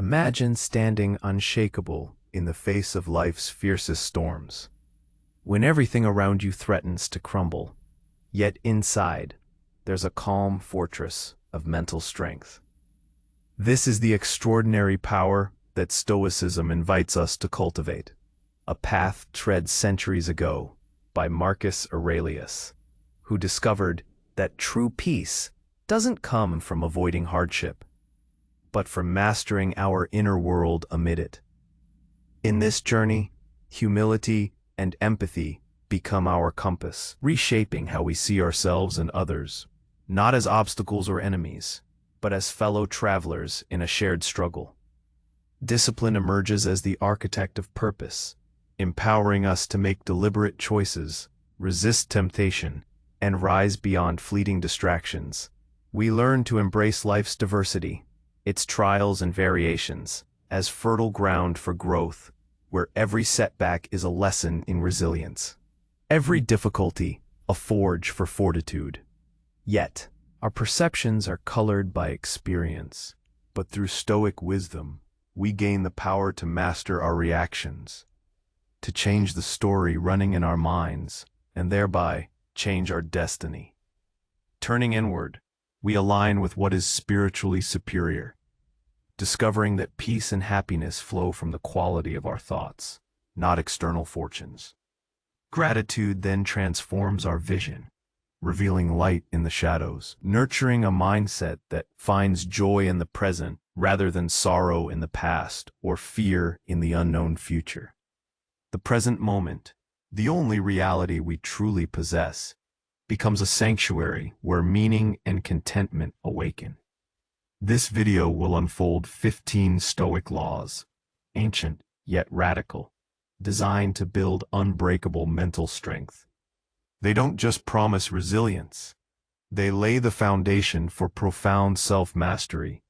Imagine standing unshakable in the face of life's fiercest storms, when everything around you threatens to crumble, yet inside, there's a calm fortress of mental strength. This is the extraordinary power that Stoicism invites us to cultivate, a path tread centuries ago by Marcus Aurelius, who discovered that true peace doesn't come from avoiding hardship, but from mastering our inner world amid it. In this journey, humility and empathy become our compass, reshaping how we see ourselves and others, not as obstacles or enemies, but as fellow travelers in a shared struggle. Discipline emerges as the architect of purpose, empowering us to make deliberate choices, resist temptation, and rise beyond fleeting distractions. We learn to embrace life's diversity, its trials and variations, as fertile ground for growth, where every setback is a lesson in resilience, every difficulty a forge for fortitude. Yet, our perceptions are colored by experience, but through Stoic wisdom, we gain the power to master our reactions, to change the story running in our minds, and thereby change our destiny. Turning inward, we align with what is spiritually superior, discovering that peace and happiness flow from the quality of our thoughts, not external fortunes. Gratitude then transforms our vision, revealing light in the shadows, nurturing a mindset that finds joy in the present rather than sorrow in the past or fear in the unknown future. The present moment, the only reality we truly possess, becomes a sanctuary where meaning and contentment awaken. This video will unfold 15 Stoic laws, ancient yet radical, designed to build unbreakable mental strength. They don't just promise resilience, they lay the foundation for profound self-mastery,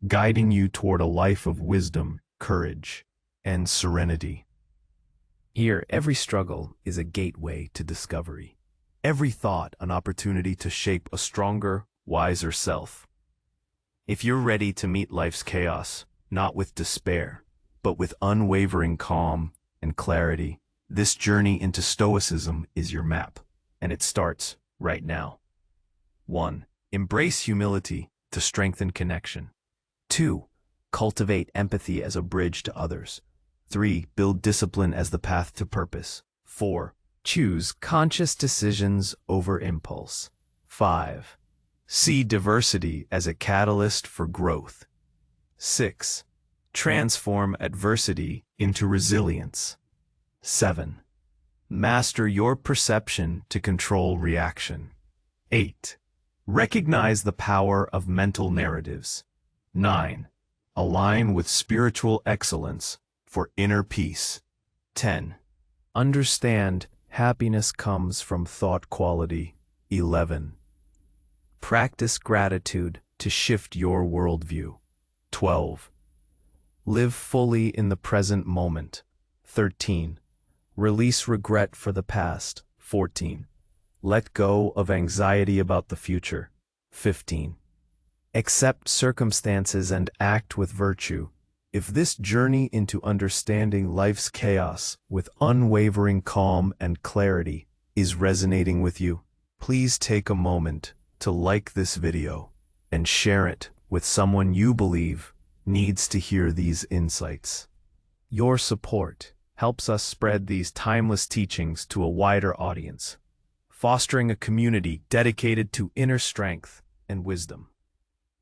guiding you toward a life of wisdom, courage, and serenity. Here, every struggle is a gateway to discovery. Every thought an opportunity to shape a stronger, wiser self. If you're ready to meet life's chaos, not with despair, but with unwavering calm and clarity, this journey into Stoicism is your map, and it starts right now. 1. Embrace humility to strengthen connection. 2. Cultivate empathy as a bridge to others. 3. Build discipline as the path to purpose. 4. Choose conscious decisions over impulse. 5. See diversity as a catalyst for growth. 6. Transform adversity into resilience. 7. Master your perception to control reaction. 8. Recognize the power of mental narratives. 9. Align with spiritual excellence for inner peace. 10. Understand happiness comes from thought quality. 11. Practice gratitude to shift your worldview. 12. Live fully in the present moment. 13. Release regret for the past. 14. Let go of anxiety about the future. 15. Accept circumstances and act with virtue. If this journey into understanding life's chaos with unwavering calm and clarity is resonating with you, please take a moment to like this video and share it with someone you believe needs to hear these insights. Your support helps us spread these timeless teachings to a wider audience, fostering a community dedicated to inner strength and wisdom.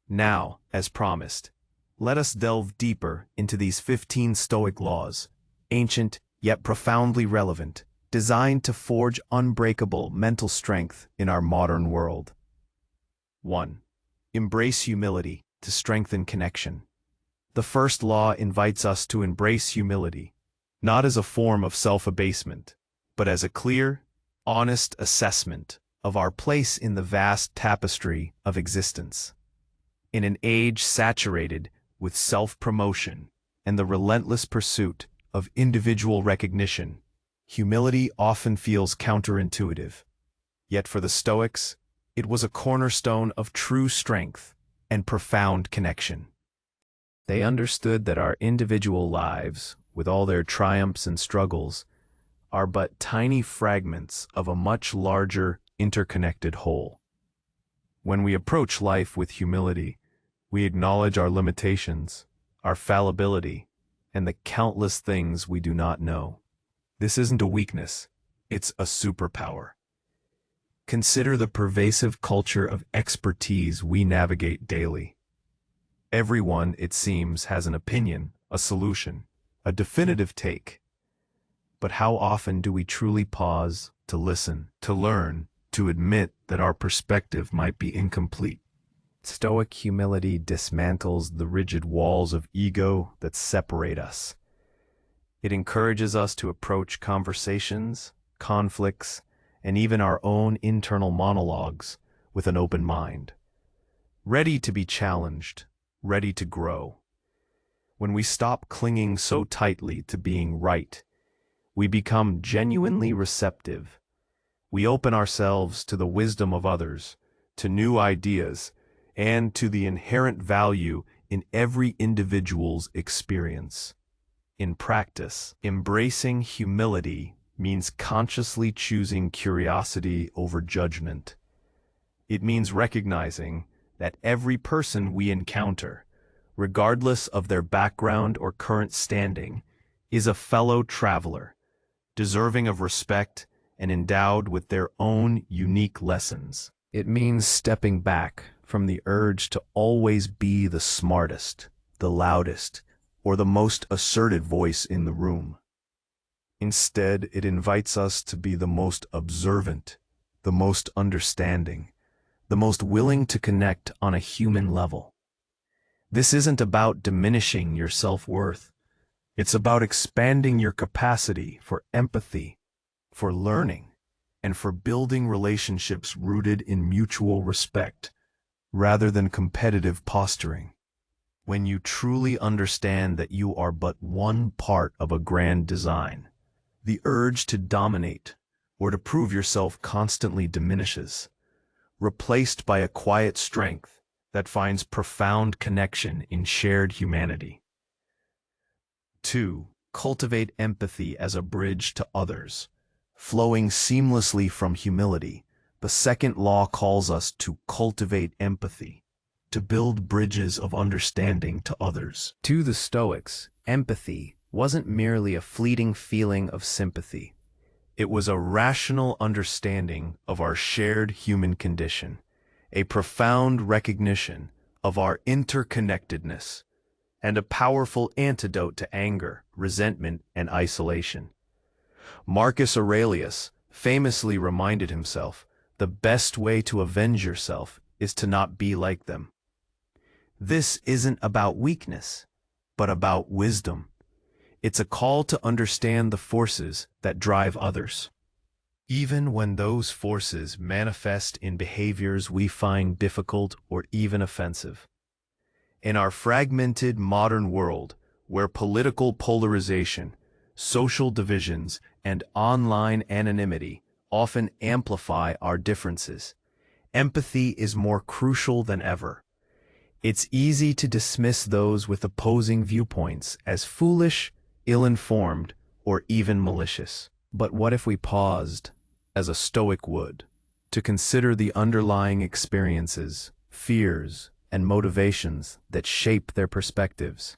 Now, as promised, let us delve deeper into these 15 Stoic laws, ancient yet profoundly relevant, designed to forge unbreakable mental strength in our modern world. 1. Embrace humility to strengthen connection. The first law invites us to embrace humility, not as a form of self-abasement, but as a clear, honest assessment of our place in the vast tapestry of existence. In an age saturated with self-promotion and the relentless pursuit of individual recognition, humility often feels counterintuitive. Yet for the Stoics, it was a cornerstone of true strength and profound connection. They understood that our individual lives, with all their triumphs and struggles, are but tiny fragments of a much larger, interconnected whole. When we approach life with humility, we acknowledge our limitations, our fallibility, and the countless things we do not know. This isn't a weakness, it's a superpower. Consider the pervasive culture of expertise we navigate daily. Everyone, it seems, has an opinion, a solution, a definitive take. But how often do we truly pause to listen, to learn, to admit that our perspective might be incomplete? Stoic humility dismantles the rigid walls of ego that separate us. It encourages us to approach conversations, conflicts, and even our own internal monologues with an open mind, ready to be challenged, ready to grow. When we stop clinging so tightly to being right, we become genuinely receptive. We open ourselves to the wisdom of others, to new ideas, and to the inherent value in every individual's experience. In practice, embracing humility means consciously choosing curiosity over judgment. It means recognizing that every person we encounter, regardless of their background or current standing, is a fellow traveler, deserving of respect and endowed with their own unique lessons. It means stepping back from the urge to always be the smartest, the loudest, or the most assertive voice in the room. Instead, it invites us to be the most observant, the most understanding, the most willing to connect on a human level. This isn't about diminishing your self-worth. It's about expanding your capacity for empathy, for learning, and for building relationships rooted in mutual respect, rather than competitive posturing. When you truly understand that you are but one part of a grand design, the urge to dominate or to prove yourself constantly diminishes, replaced by a quiet strength that finds profound connection in shared humanity. 2. Cultivate empathy as a bridge to others. Flowing seamlessly from humility, the second law calls us to cultivate empathy, to build bridges of understanding to others. To the Stoics, empathy wasn't merely a fleeting feeling of sympathy. It was a rational understanding of our shared human condition, a profound recognition of our interconnectedness, and a powerful antidote to anger, resentment, and isolation. Marcus Aurelius famously reminded himself, the best way to avenge yourself is to not be like them. This isn't about weakness, but about wisdom. It's a call to understand the forces that drive others, even when those forces manifest in behaviors we find difficult or even offensive. In our fragmented modern world, where political polarization, social divisions, and online anonymity often amplify our differences, empathy is more crucial than ever. It's easy to dismiss those with opposing viewpoints as foolish, ill-informed, or even malicious. But what if we paused, as a Stoic would, to consider the underlying experiences, fears, and motivations that shape their perspectives?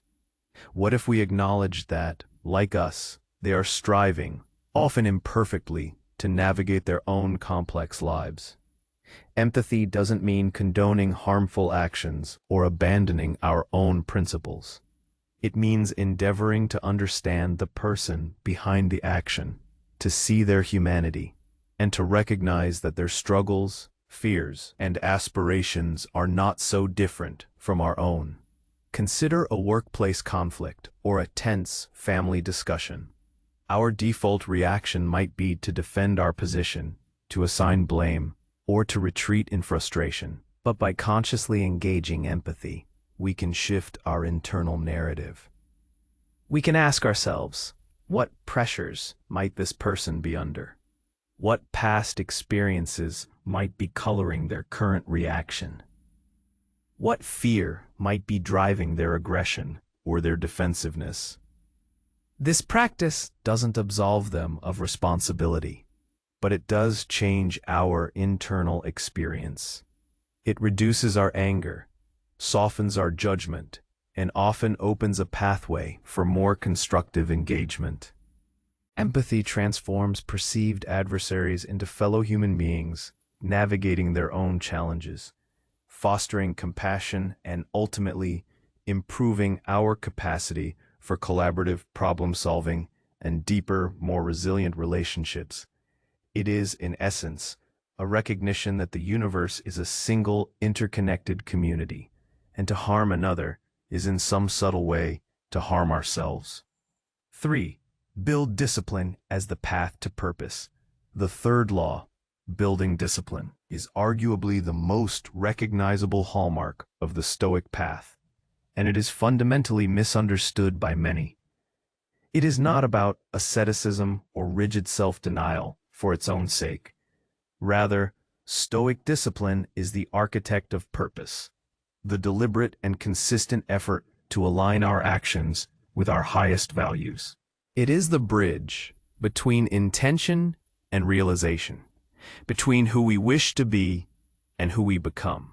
What if we acknowledged that, like us, they are striving, often imperfectly, to navigate their own complex lives? Empathy doesn't mean condoning harmful actions or abandoning our own principles. It means endeavoring to understand the person behind the action, to see their humanity, and to recognize that their struggles, fears, and aspirations are not so different from our own. Consider a workplace conflict or a tense family discussion. Our default reaction might be to defend our position, to assign blame, or to retreat in frustration. But by consciously engaging empathy, we can shift our internal narrative. We can ask ourselves, what pressures might this person be under? What past experiences might be coloring their current reaction? What fear might be driving their aggression or their defensiveness? This practice doesn't absolve them of responsibility, but it does change our internal experience. It reduces our anger, softens our judgment, and often opens a pathway for more constructive engagement. Empathy transforms perceived adversaries into fellow human beings, navigating their own challenges, fostering compassion, and ultimately improving our capacity for collaborative problem-solving and deeper, more resilient relationships. It is, in essence, a recognition that the universe is a single, interconnected community, and to harm another is in some subtle way to harm ourselves. 3. Build discipline as the path to purpose. The third law, building discipline, is arguably the most recognizable hallmark of the Stoic path, and it is fundamentally misunderstood by many. It is not about asceticism or rigid self-denial for its own sake. Rather, Stoic discipline is the architect of purpose, the deliberate and consistent effort to align our actions with our highest values. It is the bridge between intention and realization, between who we wish to be and who we become.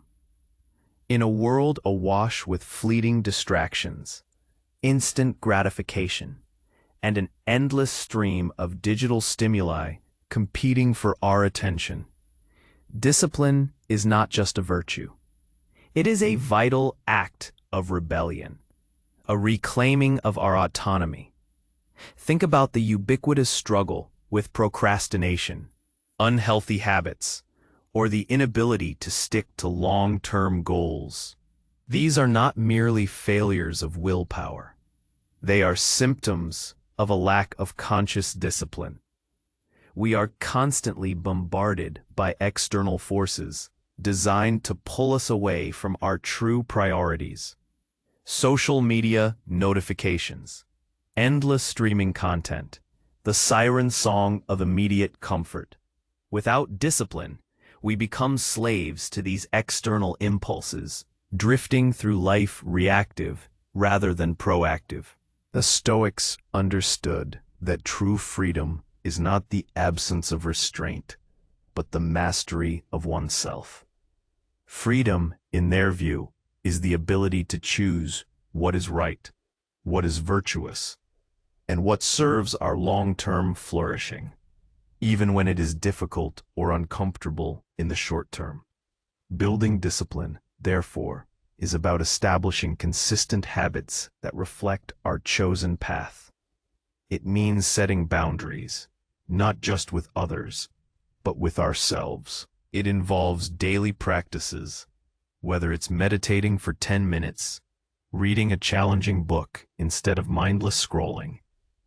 In a world awash with fleeting distractions, instant gratification, and an endless stream of digital stimuli competing for our attention, discipline is not just a virtue. It is a vital act of rebellion, a reclaiming of our autonomy. Think about the ubiquitous struggle with procrastination, unhealthy habits, or the inability to stick to long-term goals. These are not merely failures of willpower. They are symptoms of a lack of conscious discipline. We are constantly bombarded by external forces designed to pull us away from our true priorities. Social media notifications, endless streaming content, the siren song of immediate comfort. Without discipline, we become slaves to these external impulses, drifting through life reactive rather than proactive. The Stoics understood that true freedom is not the absence of restraint, but the mastery of oneself. Freedom, in their view, is the ability to choose what is right, what is virtuous, and what serves our long-term flourishing, even when it is difficult or uncomfortable in the short term. Building discipline, therefore, is about establishing consistent habits that reflect our chosen path. It means setting boundaries, not just with others, but with ourselves. It involves daily practices, whether it's meditating for 10 minutes, reading a challenging book instead of mindless scrolling,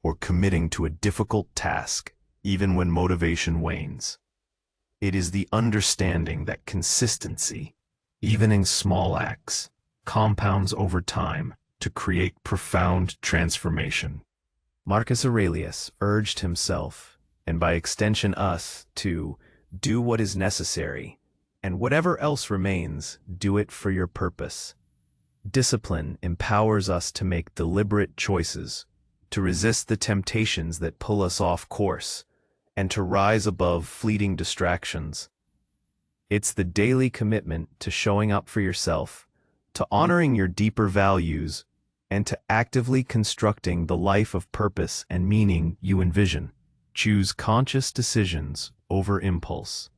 or committing to a difficult task even when motivation wanes. It is the understanding that consistency, even in small acts, compounds over time to create profound transformation. Marcus Aurelius urged himself, and by extension us, to do what is necessary, and whatever else remains, do it for your purpose. Discipline empowers us to make deliberate choices, to resist the temptations that pull us off course, and to rise above fleeting distractions. It's the daily commitment to showing up for yourself, to honoring your deeper values, and to actively constructing the life of purpose and meaning you envision. Choose conscious decisions over impulse.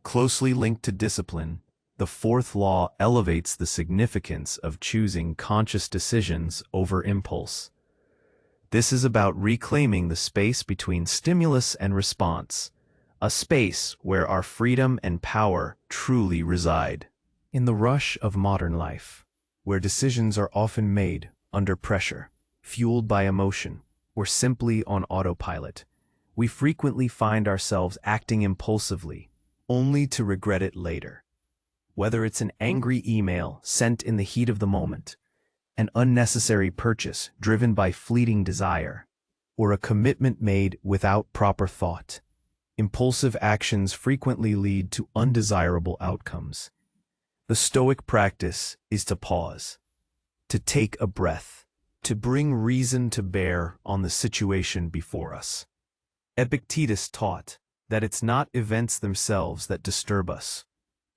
Closely linked to discipline, the fourth law elevates the significance of choosing conscious decisions over impulse. This is about reclaiming the space between stimulus and response, a space where our freedom and power truly reside. In the rush of modern life, where decisions are often made under pressure, fueled by emotion, or simply on autopilot, we frequently find ourselves acting impulsively, only to regret it later. Whether it's an angry email sent in the heat of the moment, an unnecessary purchase driven by fleeting desire, or a commitment made without proper thought, impulsive actions frequently lead to undesirable outcomes. The Stoic practice is to pause, to take a breath, to bring reason to bear on the situation before us. Epictetus taught that it's not events themselves that disturb us,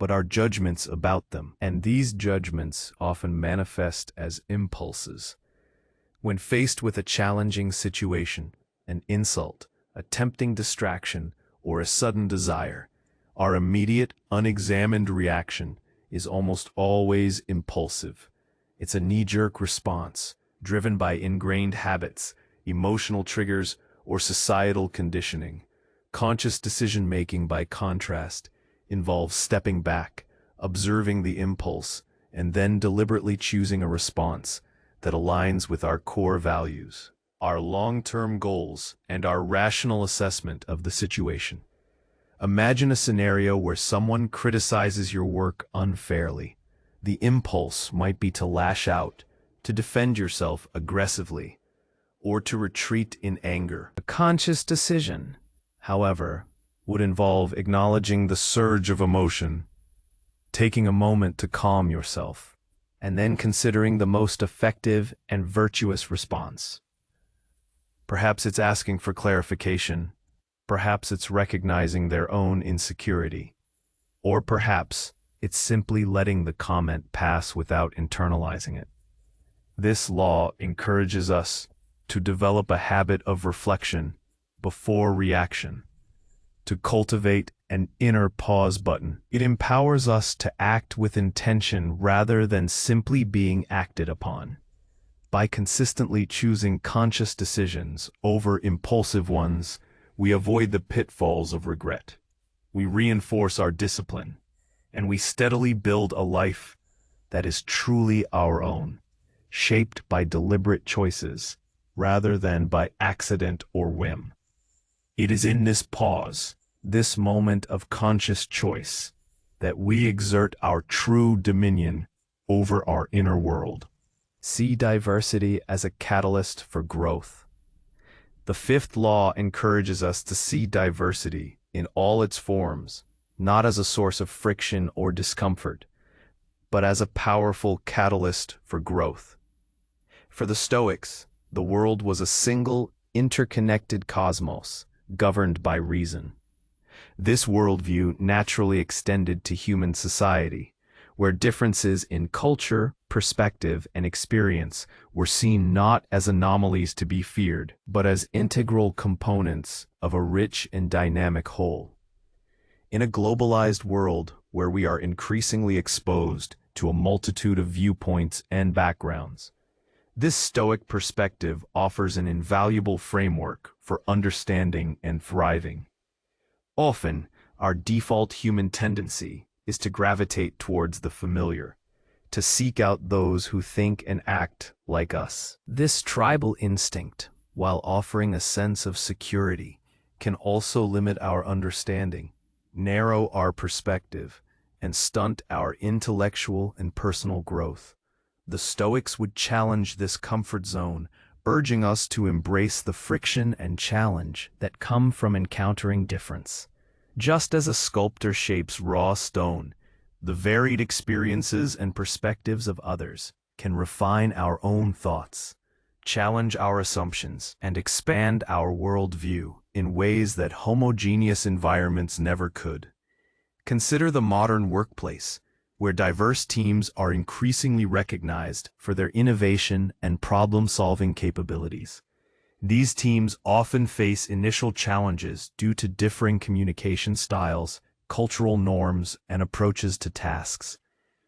but our judgments about them, and these judgments often manifest as impulses. When faced with a challenging situation, an insult, a tempting distraction, or a sudden desire, our immediate, unexamined reaction is almost always impulsive. It's a knee-jerk response, driven by ingrained habits, emotional triggers, or societal conditioning. Conscious decision-making, by contrast, involves stepping back, observing the impulse, and then deliberately choosing a response that aligns with our core values, our long-term goals, and our rational assessment of the situation. Imagine a scenario where someone criticizes your work unfairly. The impulse might be to lash out, to defend yourself aggressively, or to retreat in anger. A conscious decision, however, would involve acknowledging the surge of emotion, taking a moment to calm yourself, and then considering the most effective and virtuous response. Perhaps it's asking for clarification, perhaps it's recognizing their own insecurity, or perhaps it's simply letting the comment pass without internalizing it. This law encourages us to develop a habit of reflection before reaction, to cultivate an inner pause button. It empowers us to act with intention rather than simply being acted upon. By consistently choosing conscious decisions over impulsive ones, we avoid the pitfalls of regret. We reinforce our discipline, and we steadily build a life that is truly our own, shaped by deliberate choices rather than by accident or whim. It is in this pause, this moment of conscious choice, that we exert our true dominion over our inner world. See diversity as a catalyst for growth. The fifth law encourages us to see diversity in all its forms, not as a source of friction or discomfort, but as a powerful catalyst for growth. For the Stoics, the world was a single, interconnected cosmos, governed by reason. This worldview naturally extended to human society, where differences in culture, perspective, and experience were seen not as anomalies to be feared, but as integral components of a rich and dynamic whole. In a globalized world where we are increasingly exposed to a multitude of viewpoints and backgrounds, this Stoic perspective offers an invaluable framework for understanding and thriving. Often, our default human tendency is to gravitate towards the familiar, to seek out those who think and act like us. This tribal instinct, while offering a sense of security, can also limit our understanding, narrow our perspective, and stunt our intellectual and personal growth. The Stoics would challenge this comfort zone, urging us to embrace the friction and challenge that come from encountering difference. Just as a sculptor shapes raw stone, the varied experiences and perspectives of others can refine our own thoughts, challenge our assumptions, and expand our worldview in ways that homogeneous environments never could. Consider the modern workplace, where diverse teams are increasingly recognized for their innovation and problem-solving capabilities. These teams often face initial challenges due to differing communication styles, cultural norms, and approaches to tasks.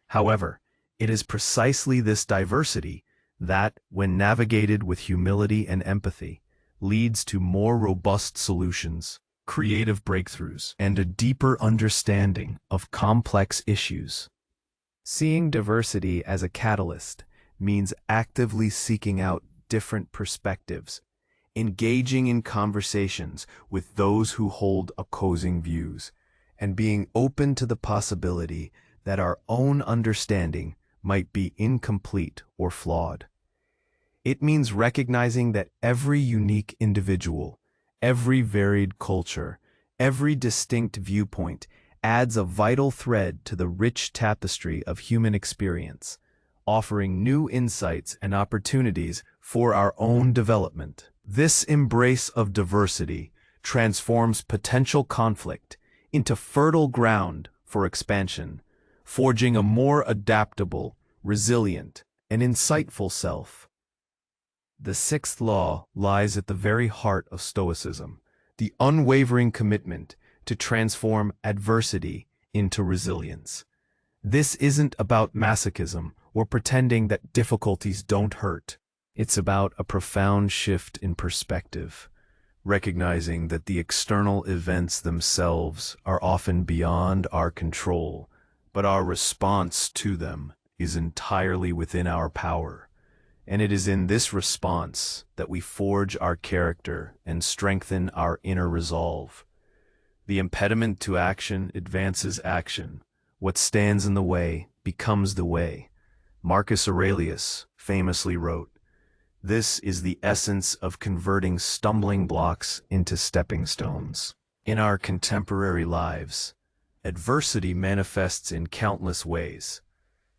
However, it is precisely this diversity that, when navigated with humility and empathy, leads to more robust solutions, creative breakthroughs, and a deeper understanding of complex issues. Seeing diversity as a catalyst means actively seeking out different perspectives, engaging in conversations with those who hold opposing views, and being open to the possibility that our own understanding might be incomplete or flawed. It means recognizing that every unique individual, every varied culture, every distinct viewpoint, adds a vital thread to the rich tapestry of human experience, offering new insights and opportunities for our own development. This embrace of diversity transforms potential conflict into fertile ground for expansion, forging a more adaptable, resilient, and insightful self. The sixth law lies at the very heart of Stoicism, the unwavering commitment to transform adversity into resilience. This isn't about masochism or pretending that difficulties don't hurt. It's about a profound shift in perspective, recognizing that the external events themselves are often beyond our control, but our response to them is entirely within our power. And it is in this response that we forge our character and strengthen our inner resolve. The impediment to action advances action. What stands in the way becomes the way. Marcus Aurelius famously wrote, "This is the essence of converting stumbling blocks into stepping stones." In our contemporary lives, adversity manifests in countless ways.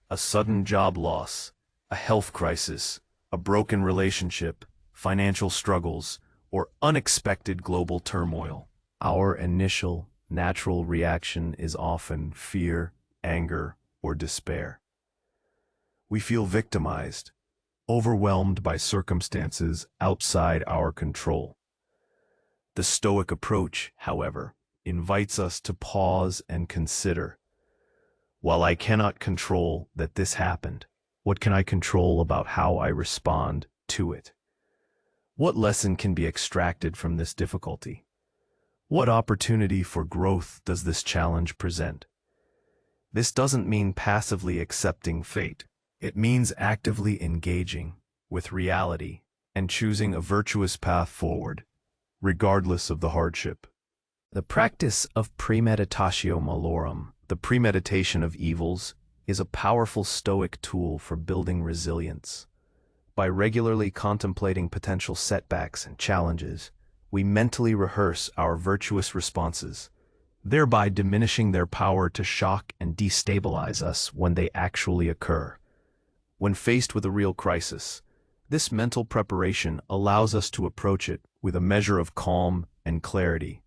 A sudden job loss, a health crisis, a broken relationship, financial struggles, or unexpected global turmoil. Our initial, natural reaction is often fear, anger, or despair. We feel victimized, overwhelmed by circumstances outside our control. The Stoic approach, however, invites us to pause and consider, while I cannot control that this happened, what can I control about how I respond to it? What lesson can be extracted from this difficulty? What opportunity for growth does this challenge present? This doesn't mean passively accepting fate. It means actively engaging with reality and choosing a virtuous path forward, regardless of the hardship. The practice of premeditatio malorum, the premeditation of evils, is a powerful Stoic tool for building resilience. By regularly contemplating potential setbacks and challenges, we mentally rehearse our virtuous responses, thereby diminishing their power to shock and destabilize us when they actually occur. When faced with a real crisis, this mental preparation allows us to approach it with a measure of calm and clarity,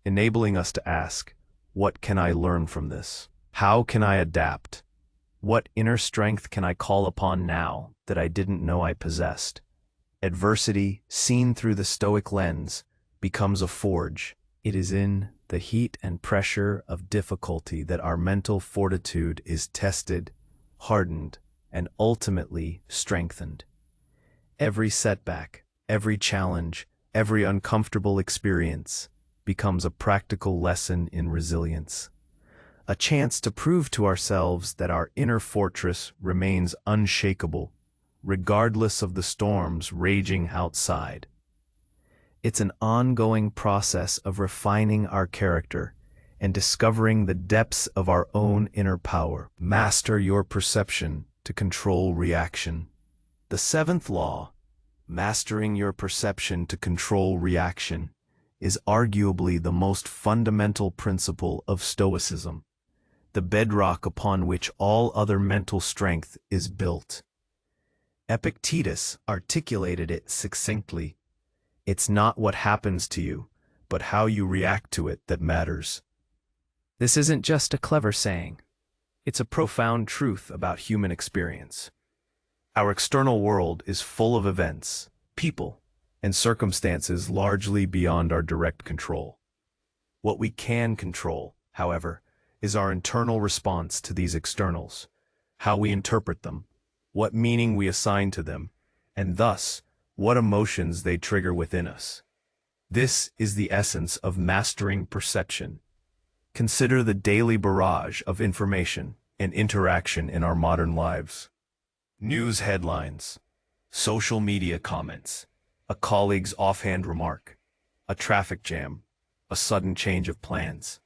enabling us to ask, what can I learn from this? How can I adapt? What inner strength can I call upon now that I didn't know I possessed? Adversity, seen through the Stoic lens, becomes a forge. It is in the heat and pressure of difficulty that our mental fortitude is tested, hardened, and ultimately strengthened. Every setback, every challenge, every uncomfortable experience becomes a practical lesson in resilience. A chance to prove to ourselves that our inner fortress remains unshakable, regardless of the storms raging outside. It's an ongoing process of refining our character and discovering the depths of our own inner power. Master your perception to control reaction. The seventh law, mastering your perception to control reaction, is arguably the most fundamental principle of Stoicism, the bedrock upon which all other mental strength is built. Epictetus articulated it succinctly. It's not what happens to you, but how you react to it that matters. This isn't just a clever saying. It's a profound truth about human experience. Our external world is full of events, people, and circumstances largely beyond our direct control. What we can control, however, is our internal response to these externals, how we interpret them, what meaning we assign to them, and thus, what emotions they trigger within us. This is the essence of mastering perception. Consider the daily barrage of information and interaction in our modern lives. News headlines, social media comments, a colleague's offhand remark, a traffic jam, a sudden change of plans.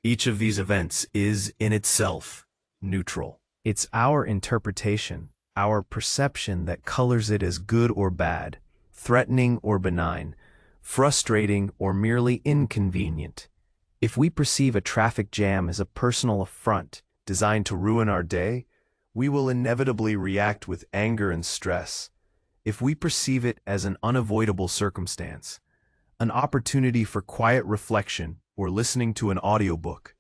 Each of these events is, in itself, neutral. It's our interpretation, our perception that colors it as good or bad, threatening or benign, frustrating or merely inconvenient. If we perceive a traffic jam as a personal affront designed to ruin our day, we will inevitably react with anger and stress. If we perceive it as an unavoidable circumstance, an opportunity for quiet reflection or listening to an audiobook,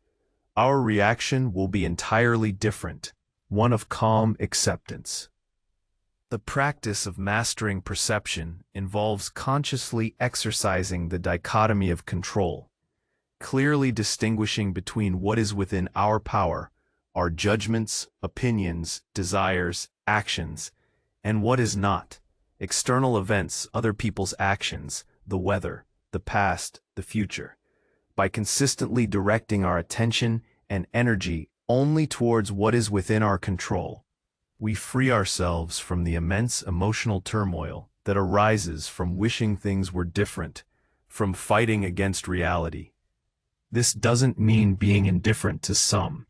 our reaction will be entirely different, one of calm acceptance. The practice of mastering perception involves consciously exercising the dichotomy of control, clearly distinguishing between what is within our power, our judgments, opinions, desires, actions, and what is not, external events, other people's actions, the weather, the past, the future. By consistently directing our attention and energy only towards what is within our control, we free ourselves from the immense emotional turmoil that arises from wishing things were different, from fighting against reality. This doesn't mean being indifferent to some.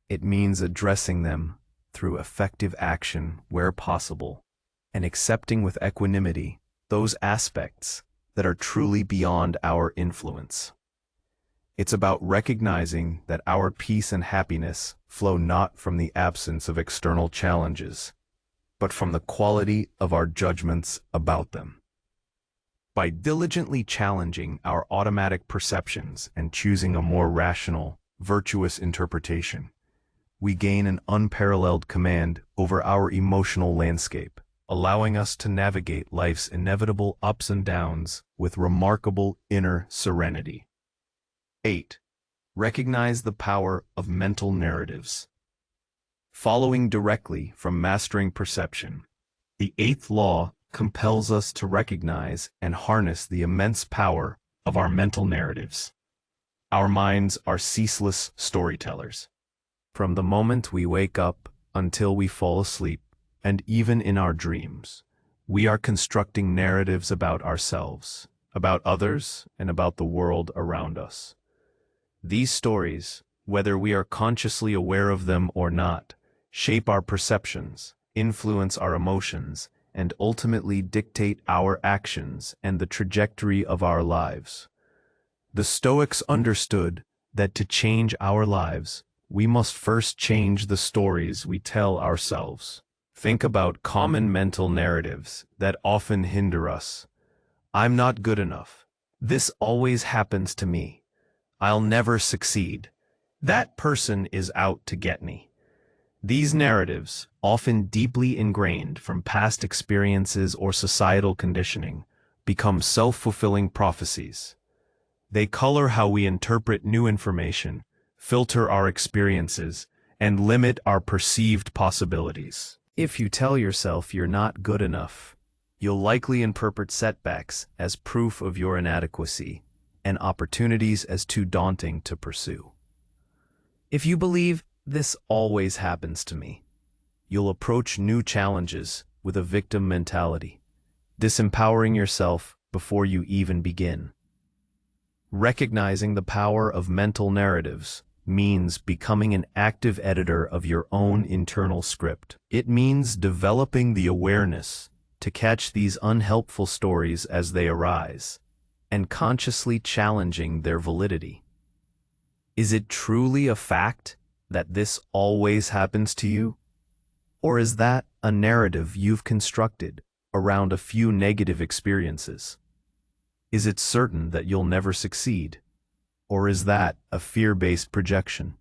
It means addressing them through effective action where possible, and accepting with equanimity those aspects that are truly beyond our influence. It's about recognizing that our peace and happiness flow not from the absence of external challenges, but from the quality of our judgments about them. By diligently challenging our automatic perceptions and choosing a more rational, virtuous interpretation, we gain an unparalleled command over our emotional landscape, allowing us to navigate life's inevitable ups and downs with remarkable inner serenity. 8. Recognize the power of mental narratives. Following directly from mastering perception, the eighth law compels us to recognize and harness the immense power of our mental narratives. Our minds are ceaseless storytellers. From the moment we wake up until we fall asleep, and even in our dreams, we are constructing narratives about ourselves, about others, and about the world around us. These stories, whether we are consciously aware of them or not, shape our perceptions, influence our emotions, and ultimately dictate our actions and the trajectory of our lives. The Stoics understood that to change our lives, we must first change the stories we tell ourselves. Think about common mental narratives that often hinder us. I'm not good enough. This always happens to me. I'll never succeed. That person is out to get me. These narratives, often deeply ingrained from past experiences or societal conditioning, become self-fulfilling prophecies. They color how we interpret new information, filter our experiences, and limit our perceived possibilities. If you tell yourself you're not good enough, you'll likely interpret setbacks as proof of your inadequacy, and opportunities as too daunting to pursue. If you believe this always happens to me, you'll approach new challenges with a victim mentality, disempowering yourself before you even begin. Recognizing the power of mental narratives means becoming an active editor of your own internal script. It means developing the awareness to catch these unhelpful stories as they arise, and consciously challenging their validity. Is it truly a fact that this always happens to you? Or is that a narrative you've constructed around a few negative experiences? Is it certain that you'll never succeed? Or is that a fear-based projection?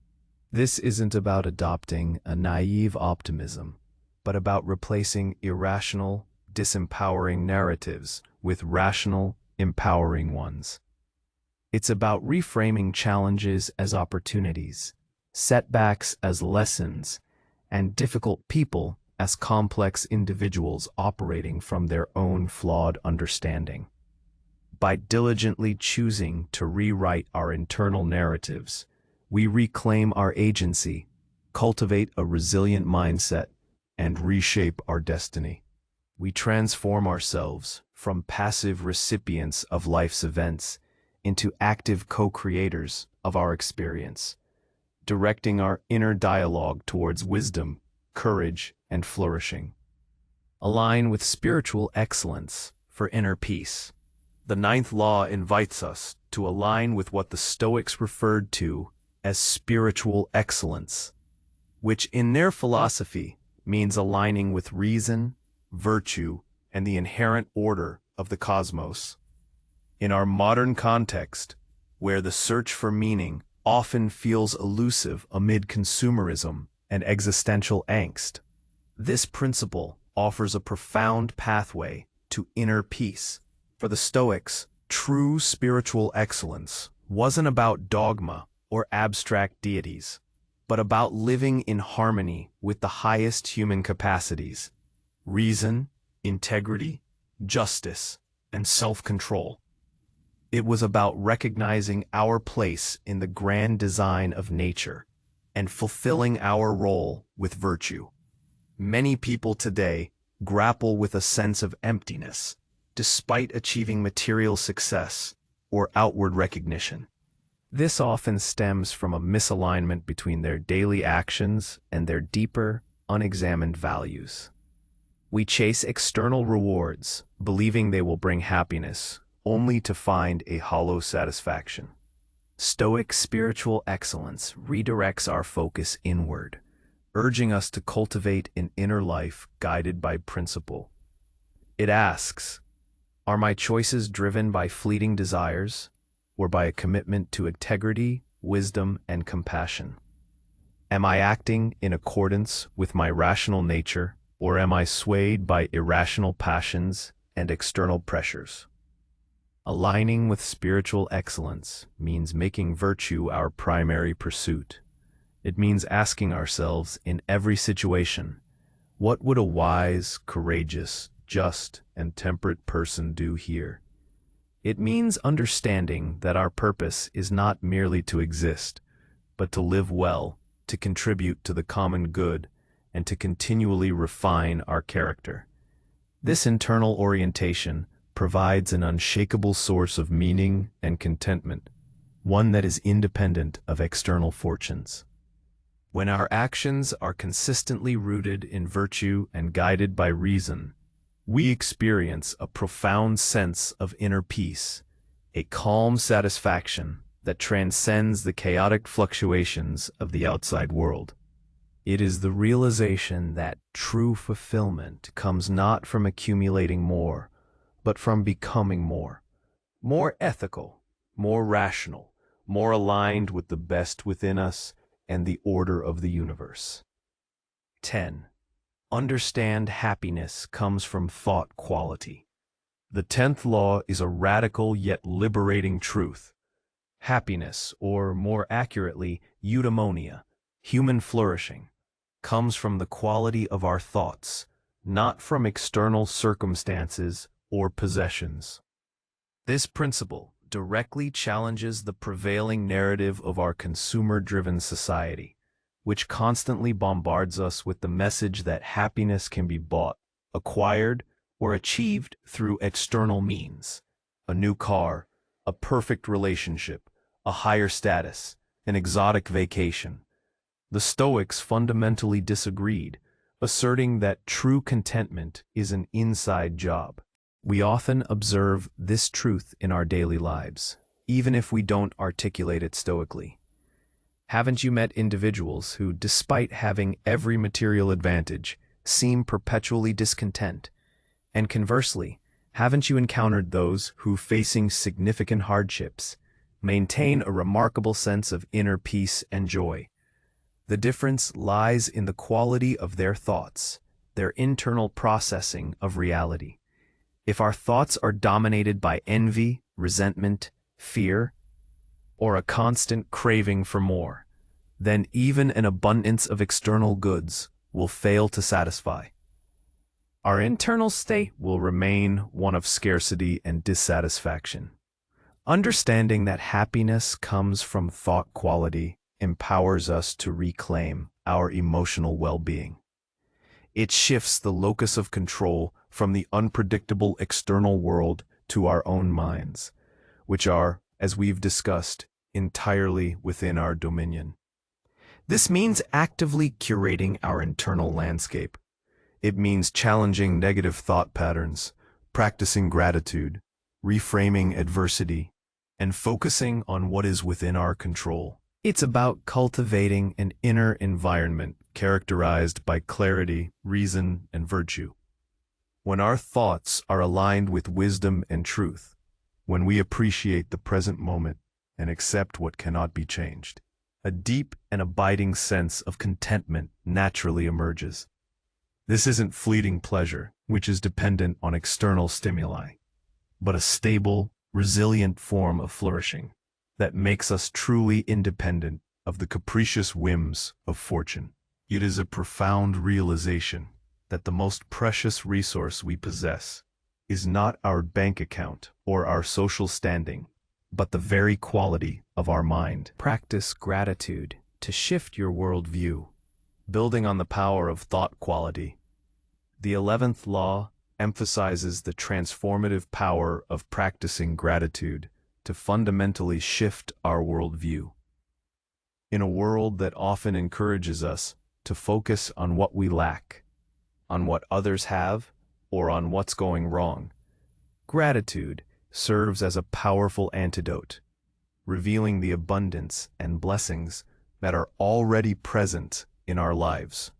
This isn't about adopting a naive optimism, but about replacing irrational, disempowering narratives with rational, empowering ones. It's about reframing challenges as opportunities, setbacks as lessons, and difficult people as complex individuals operating from their own flawed understanding. By diligently choosing to rewrite our internal narratives, we reclaim our agency, cultivate a resilient mindset, and reshape our destiny. We transform ourselves from passive recipients of life's events into active co-creators of our experience, directing our inner dialogue towards wisdom, courage, and flourishing. Align with spiritual excellence for inner peace. The ninth law invites us to align with what the Stoics referred to as spiritual excellence, which in their philosophy means aligning with reason, virtue, and the inherent order of the cosmos. In our modern context, where the search for meaning often feels elusive amid consumerism and existential angst, this principle offers a profound pathway to inner peace. For the Stoics, true spiritual excellence wasn't about dogma or abstract deities, but about living in harmony with the highest human capacities: reason, integrity, justice, and self-control. It was about recognizing our place in the grand design of nature and fulfilling our role with virtue. Many people today grapple with a sense of emptiness, despite achieving material success or outward recognition. This often stems from a misalignment between their daily actions and their deeper, unexamined values. We chase external rewards, believing they will bring happiness, only to find a hollow satisfaction. Stoic spiritual excellence redirects our focus inward, urging us to cultivate an inner life guided by principle. It asks, are my choices driven by fleeting desires, or by a commitment to integrity, wisdom, and compassion? Am I acting in accordance with my rational nature, or am I swayed by irrational passions and external pressures? Aligning with spiritual excellence means making virtue our primary pursuit. It means asking ourselves in every situation, what would a wise, courageous, just, and temperate person do here? It means understanding that our purpose is not merely to exist, but to live well, to contribute to the common good, and to continually refine our character. This internal orientation provides an unshakable source of meaning and contentment, one that is independent of external fortunes. When our actions are consistently rooted in virtue and guided by reason, we experience a profound sense of inner peace, a calm satisfaction that transcends the chaotic fluctuations of the outside world. It is the realization that true fulfillment comes not from accumulating more, but from becoming more ethical, more rational, more aligned with the best within us and the order of the universe. 10. Understand happiness comes from thought quality. The 10th law is a radical yet liberating truth. Happiness, or more accurately, eudaimonia, human flourishing, comes from the quality of our thoughts, not from external circumstances or possessions. This principle directly challenges the prevailing narrative of our consumer-driven society, which constantly bombards us with the message that happiness can be bought, acquired, or achieved through external means: a new car, a perfect relationship, a higher status, an exotic vacation. The Stoics fundamentally disagreed, asserting that true contentment is an inside job. We often observe this truth in our daily lives, even if we don't articulate it stoically. Haven't you met individuals who, despite having every material advantage, seem perpetually discontent? And conversely, haven't you encountered those who, facing significant hardships, maintain a remarkable sense of inner peace and joy? The difference lies in the quality of their thoughts, their internal processing of reality. If our thoughts are dominated by envy, resentment, fear, or a constant craving for more, then even an abundance of external goods will fail to satisfy. Our internal state will remain one of scarcity and dissatisfaction. Understanding that happiness comes from thought quality empowers us to reclaim our emotional well-being. It shifts the locus of control from the unpredictable external world to our own minds, which are, as we've discussed, entirely within our dominion. This means actively curating our internal landscape. It means challenging negative thought patterns, practicing gratitude, reframing adversity, and focusing on what is within our control. It's about cultivating an inner environment characterized by clarity, reason, and virtue. When our thoughts are aligned with wisdom and truth, when we appreciate the present moment and accept what cannot be changed, a deep and abiding sense of contentment naturally emerges. This isn't fleeting pleasure, which is dependent on external stimuli, but a stable, resilient form of flourishing that makes us truly independent of the capricious whims of fortune. It is a profound realization that the most precious resource we possess is not our bank account or our social standing, but the very quality of our mind. Practice gratitude to shift your worldview, building on the power of thought quality. The 11th law emphasizes the transformative power of practicing gratitude to fundamentally shift our worldview. In a world that often encourages us to focus on what we lack, on what others have, or on what's going wrong, gratitude serves as a powerful antidote, revealing the abundance and blessings that are already present in our lives.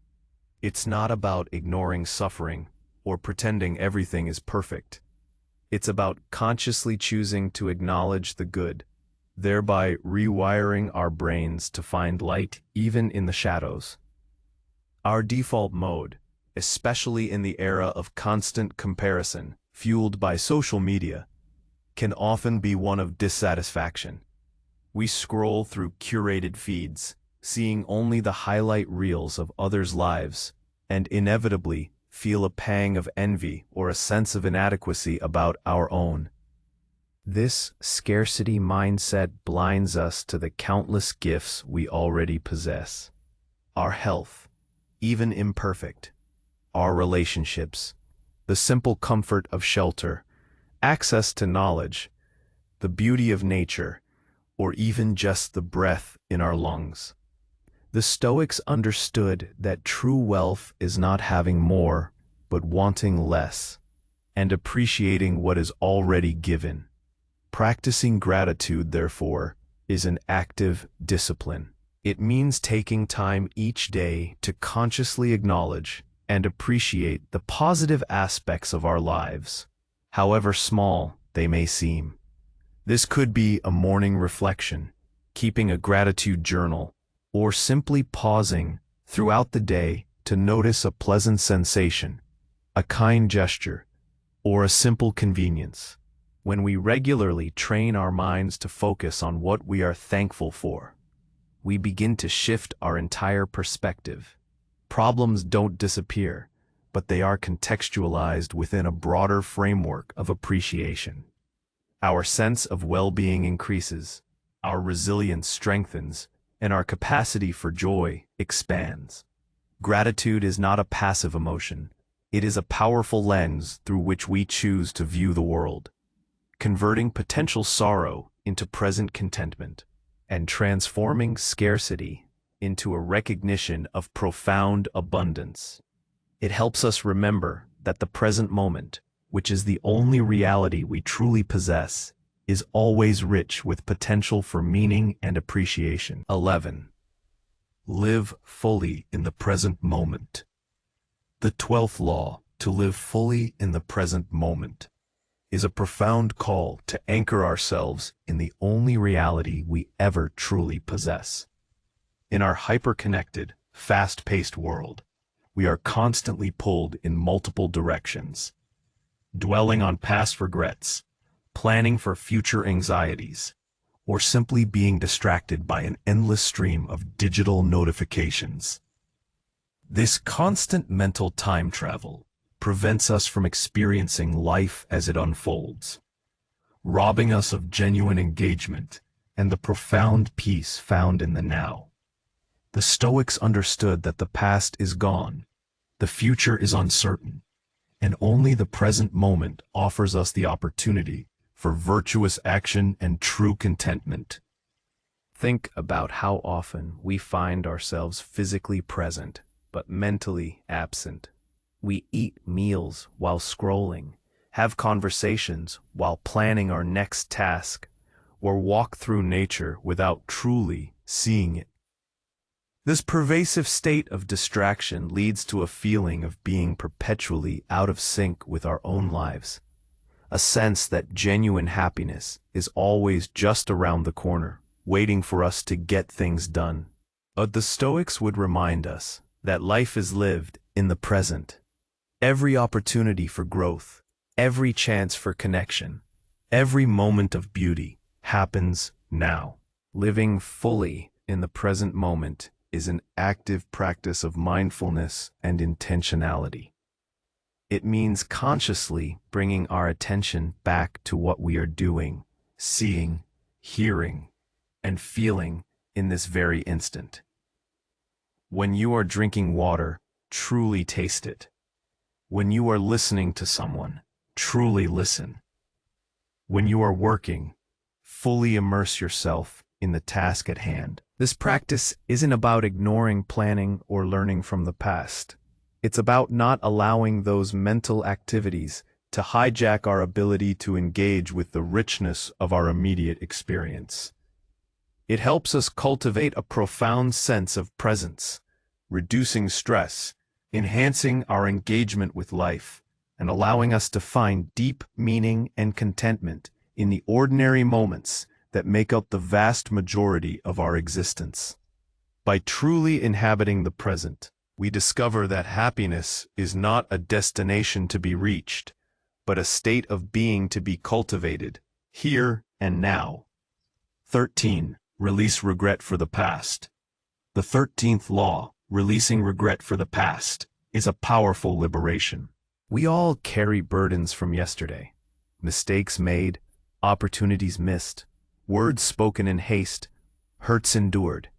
It's not about ignoring suffering or pretending everything is perfect. It's about consciously choosing to acknowledge the good, thereby rewiring our brains to find light even in the shadows. Our default mode, especially in the era of constant comparison fueled by social media, can often be one of dissatisfaction. We scroll through curated feeds, seeing only the highlight reels of others' lives, and inevitably feel a pang of envy or a sense of inadequacy about our own. This scarcity mindset blinds us to the countless gifts we already possess. Our health, even imperfect, our relationships, the simple comfort of shelter, access to knowledge, the beauty of nature, or even just the breath in our lungs. The Stoics understood that true wealth is not having more, but wanting less, and appreciating what is already given. Practicing gratitude, therefore, is an active discipline. It means taking time each day to consciously acknowledge and appreciate the positive aspects of our lives, however small they may seem. This could be a morning reflection, keeping a gratitude journal, or simply pausing throughout the day to notice a pleasant sensation, a kind gesture, or a simple convenience. When we regularly train our minds to focus on what we are thankful for, we begin to shift our entire perspective. Problems don't disappear, but they are contextualized within a broader framework of appreciation. Our sense of well-being increases, our resilience strengthens, and our capacity for joy expands. Gratitude is not a passive emotion. It is a powerful lens through which we choose to view the world, converting potential sorrow into present contentment, and transforming scarcity into a recognition of profound abundance. It helps us remember that the present moment, which is the only reality we truly possess, is always rich with potential for meaning and appreciation. 11. Live fully in the present moment. The 12th law, to live fully in the present moment, is a profound call to anchor ourselves in the only reality we ever truly possess. In our hyper-connected, fast-paced world, we are constantly pulled in multiple directions, dwelling on past regrets, planning for future anxieties, or simply being distracted by an endless stream of digital notifications. This constant mental time travel prevents us from experiencing life as it unfolds, robbing us of genuine engagement and the profound peace found in the now. The Stoics understood that the past is gone, the future is uncertain, and only the present moment offers us the opportunity for virtuous action and true contentment. Think about how often we find ourselves physically present, but mentally absent. We eat meals while scrolling, have conversations while planning our next task, or walk through nature without truly seeing it. This pervasive state of distraction leads to a feeling of being perpetually out of sync with our own lives, a sense that genuine happiness is always just around the corner, waiting for us to get things done. But the Stoics would remind us that life is lived in the present. Every opportunity for growth, every chance for connection, every moment of beauty happens now. Living fully in the present moment is an active practice of mindfulness and intentionality. It means consciously bringing our attention back to what we are doing, seeing, hearing, and feeling in this very instant. When you are drinking water, truly taste it. When you are listening to someone, truly listen. When you are working, fully immerse yourself in the task at hand. This practice isn't about ignoring planning or learning from the past. It's about not allowing those mental activities to hijack our ability to engage with the richness of our immediate experience. It helps us cultivate a profound sense of presence, reducing stress, enhancing our engagement with life, and allowing us to find deep meaning and contentment in the ordinary moments that make up the vast majority of our existence. By truly inhabiting the present, we discover that happiness is not a destination to be reached, but a state of being to be cultivated, here and now. 13. Release regret for the past. The 13th law, releasing regret for the past, is a powerful liberation. We all carry burdens from yesterday. Mistakes made, opportunities missed, words spoken in haste, hurts endured.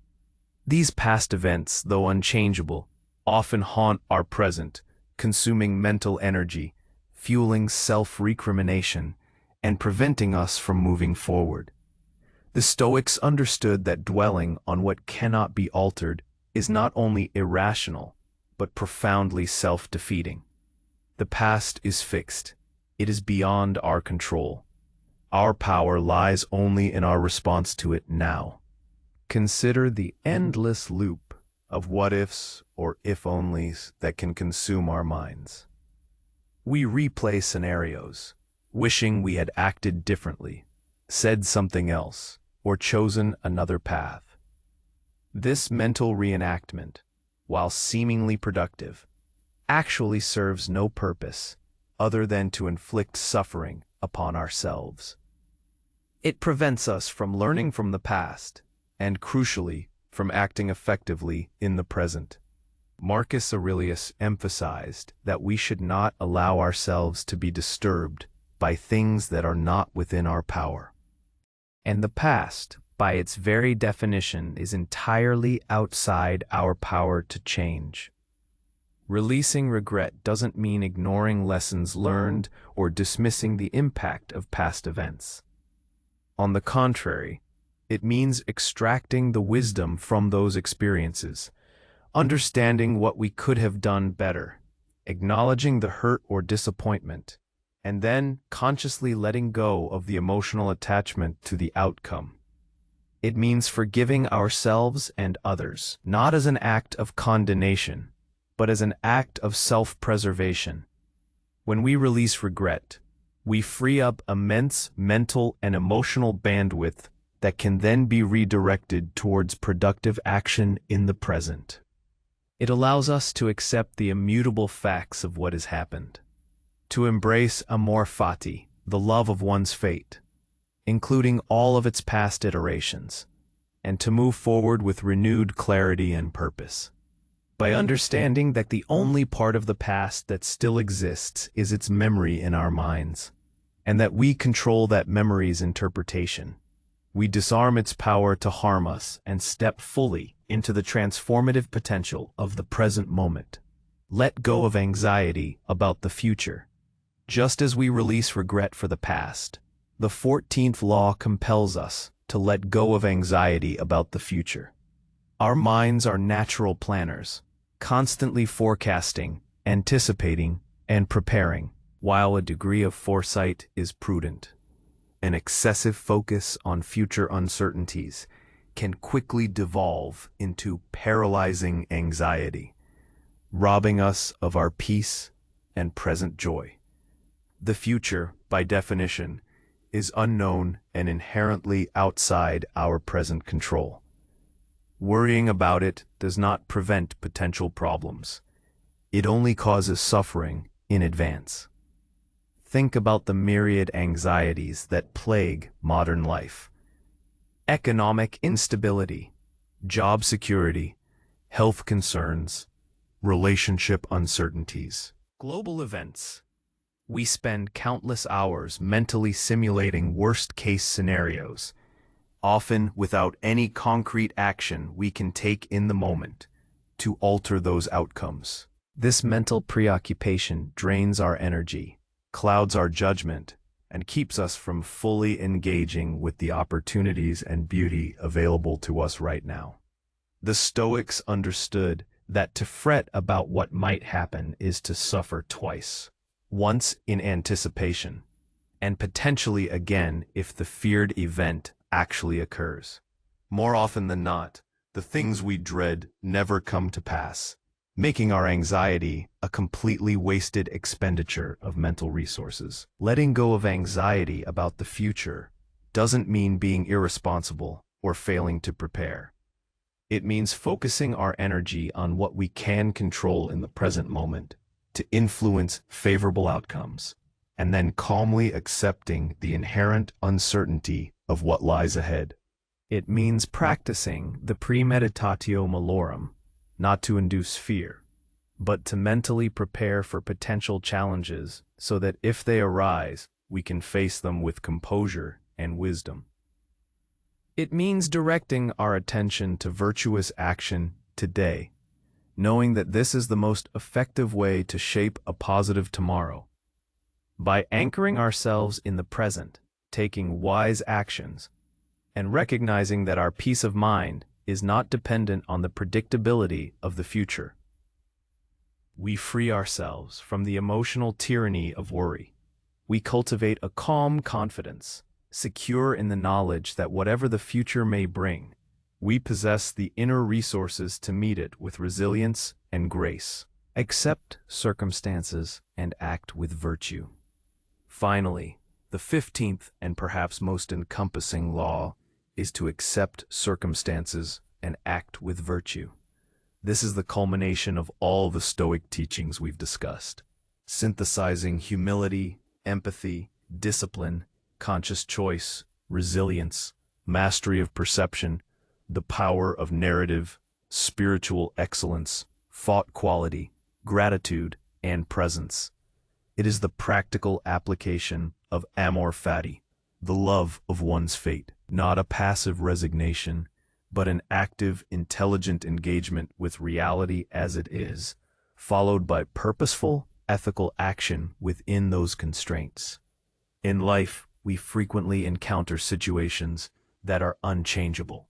These past events, though unchangeable, often haunt our present, consuming mental energy, fueling self-recrimination, and preventing us from moving forward. The Stoics understood that dwelling on what cannot be altered is not only irrational, but profoundly self-defeating. The past is fixed. It is beyond our control. Our power lies only in our response to it now. Consider the endless loop of what-ifs or if-onlys that can consume our minds. We replay scenarios, wishing we had acted differently, said something else, or chosen another path. This mental reenactment, while seemingly productive, actually serves no purpose other than to inflict suffering upon ourselves. It prevents us from learning from the past, and crucially, from acting effectively in the present. Marcus Aurelius emphasized that we should not allow ourselves to be disturbed by things that are not within our power. And the past, by its very definition, is entirely outside our power to change. Releasing regret doesn't mean ignoring lessons learned or dismissing the impact of past events. On the contrary, it means extracting the wisdom from those experiences, understanding what we could have done better, acknowledging the hurt or disappointment, and then consciously letting go of the emotional attachment to the outcome. It means forgiving ourselves and others, not as an act of condemnation, but as an act of self-preservation. When we release regret, we free up immense mental and emotional bandwidth that can then be redirected towards productive action in the present. It allows us to accept the immutable facts of what has happened, to embrace amor fati, the love of one's fate, including all of its past iterations, and to move forward with renewed clarity and purpose. By understanding that the only part of the past that still exists is its memory in our minds, and that we control that memory's interpretation, we disarm its power to harm us and step fully into the transformative potential of the present moment. Let go of anxiety about the future. Just as we release regret for the past, the 14th law compels us to let go of anxiety about the future. Our minds are natural planners, constantly forecasting, anticipating, and preparing. while a degree of foresight is prudent. An excessive focus on future uncertainties can quickly devolve into paralyzing anxiety, robbing us of our peace and present joy. The future, by definition, is unknown and inherently outside our present control. Worrying about it does not prevent potential problems. It only causes suffering in advance. Think about the myriad anxieties that plague modern life. Economic instability, job security, health concerns, relationship uncertainties, global events. We spend countless hours mentally simulating worst-case scenarios, often without any concrete action we can take in the moment to alter those outcomes. This mental preoccupation drains our energy, clouds our judgment, and keeps us from fully engaging with the opportunities and beauty available to us right now. The Stoics understood that to fret about what might happen is to suffer twice, once in anticipation, and potentially again if the feared event actually occurs. More often than not, the things we dread never come to pass, making our anxiety a completely wasted expenditure of mental resources. Letting go of anxiety about the future doesn't mean being irresponsible or failing to prepare. It means focusing our energy on what we can control in the present moment to influence favorable outcomes, and then calmly accepting the inherent uncertainty of what lies ahead. It means practicing the premeditatio malorum, not to induce fear, but to mentally prepare for potential challenges so that if they arise, we can face them with composure and wisdom. It means directing our attention to virtuous action today, knowing that this is the most effective way to shape a positive tomorrow. By anchoring ourselves in the present, taking wise actions, and recognizing that our peace of mind is not dependent on the predictability of the future, we free ourselves from the emotional tyranny of worry. We cultivate a calm confidence, secure in the knowledge that whatever the future may bring, we possess the inner resources to meet it with resilience and grace. Accept circumstances and act with virtue. Finally, the 15th and perhaps most encompassing law is to accept circumstances and act with virtue. This is the culmination of all the Stoic teachings we've discussed, synthesizing humility, empathy, discipline, conscious choice, resilience, mastery of perception, the power of narrative, spiritual excellence, thought quality, gratitude, and presence. It is the practical application of amor fati, the love of one's fate, not a passive resignation, but an active, intelligent engagement with reality as it is, followed by purposeful, ethical action within those constraints. In life, we frequently encounter situations that are unchangeable.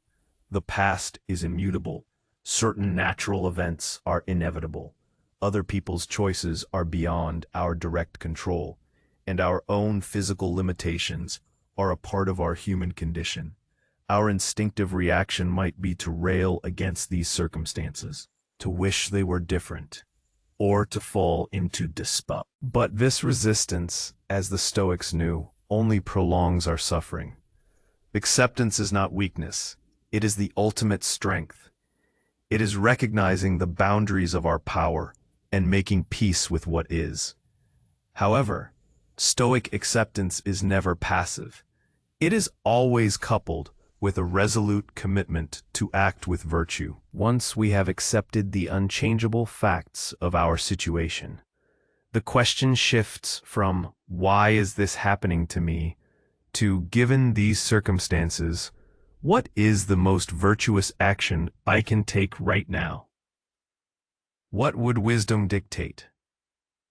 The past is immutable. Certain natural events are inevitable. Other people's choices are beyond our direct control, and our own physical limitations are a part of our human condition. Our instinctive reaction might be to rail against these circumstances, to wish they were different, or to fall into despair. But this resistance, as the Stoics knew, only prolongs our suffering. Acceptance is not weakness. It is the ultimate strength. It is recognizing the boundaries of our power and making peace with what is. However, Stoic acceptance is never passive. It is always coupled with a resolute commitment to act with virtue. Once we have accepted the unchangeable facts of our situation, the question shifts from, "Why is this happening to me?" to, "Given these circumstances, what is the most virtuous action I can take right now? What would wisdom dictate?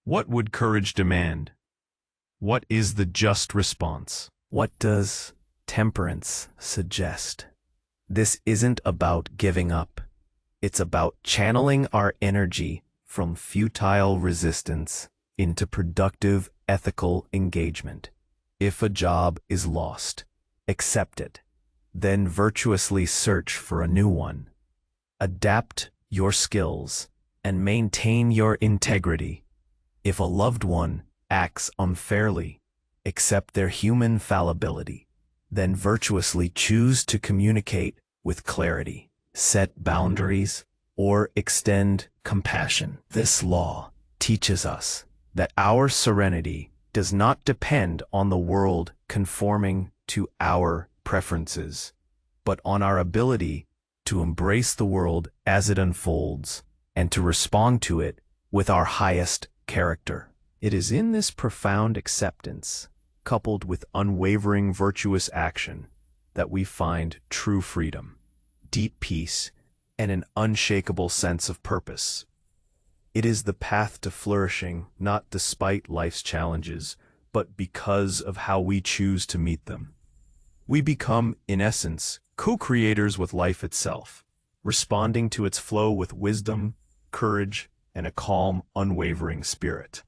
What would courage demand? What is the just response?" What does temperance suggest? This isn't about giving up. It's about channeling our energy from futile resistance into productive, ethical engagement. If a job is lost, accept it. Then virtuously search for a new one. Adapt your skills and maintain your integrity. If a loved one acts unfairly, accept their human fallibility. Then virtuously choose to communicate with clarity, set boundaries, or extend compassion. This law teaches us that our serenity does not depend on the world conforming to our preferences, but on our ability to embrace the world as it unfolds and to respond to it with our highest character. It is in this profound acceptance, coupled with unwavering virtuous action, that we find true freedom, deep peace, and an unshakable sense of purpose. It is the path to flourishing, not despite life's challenges, but because of how we choose to meet them. We become, in essence, co-creators with life itself, responding to its flow with wisdom, courage, and a calm, unwavering spirit.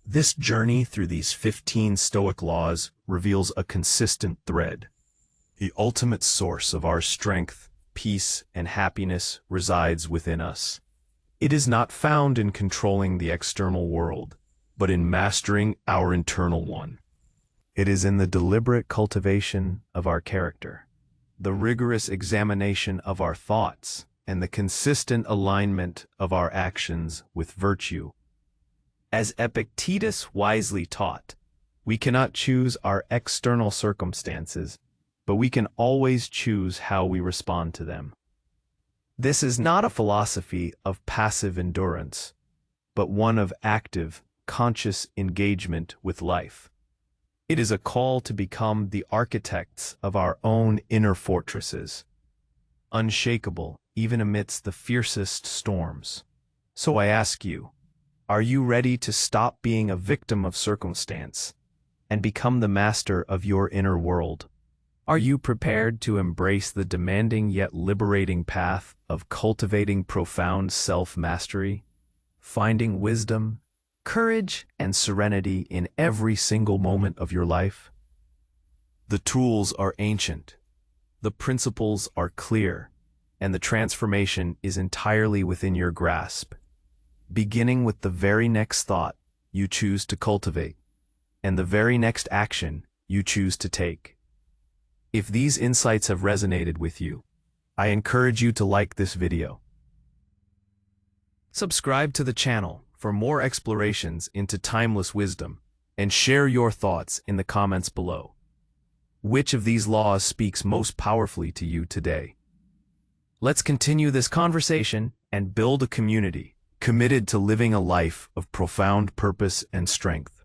This journey through these 15 Stoic laws reveals a consistent thread. The ultimate source of our strength, peace, and happiness resides within us. It is not found in controlling the external world, but in mastering our internal one. It is in the deliberate cultivation of our character, the rigorous examination of our thoughts, and the consistent alignment of our actions with virtue. As Epictetus wisely taught, we cannot choose our external circumstances, but we can always choose how we respond to them. This is not a philosophy of passive endurance, but one of active, conscious engagement with life. It is a call to become the architects of our own inner fortresses, unshakable even amidst the fiercest storms. So I ask you, are you ready to stop being a victim of circumstance and become the master of your inner world? Are you prepared to embrace the demanding yet liberating path of cultivating profound self-mastery, finding wisdom, courage, and serenity in every single moment of your life? The tools are ancient, the principles are clear, and the transformation is entirely within your grasp, beginning with the very next thought you choose to cultivate and the very next action you choose to take. If these insights have resonated with you, I encourage you to like this video. Subscribe to the channel for more explorations into timeless wisdom, and share your thoughts in the comments below. Which of these laws speaks most powerfully to you today? Let's continue this conversation and build a community committed to living a life of profound purpose and strength.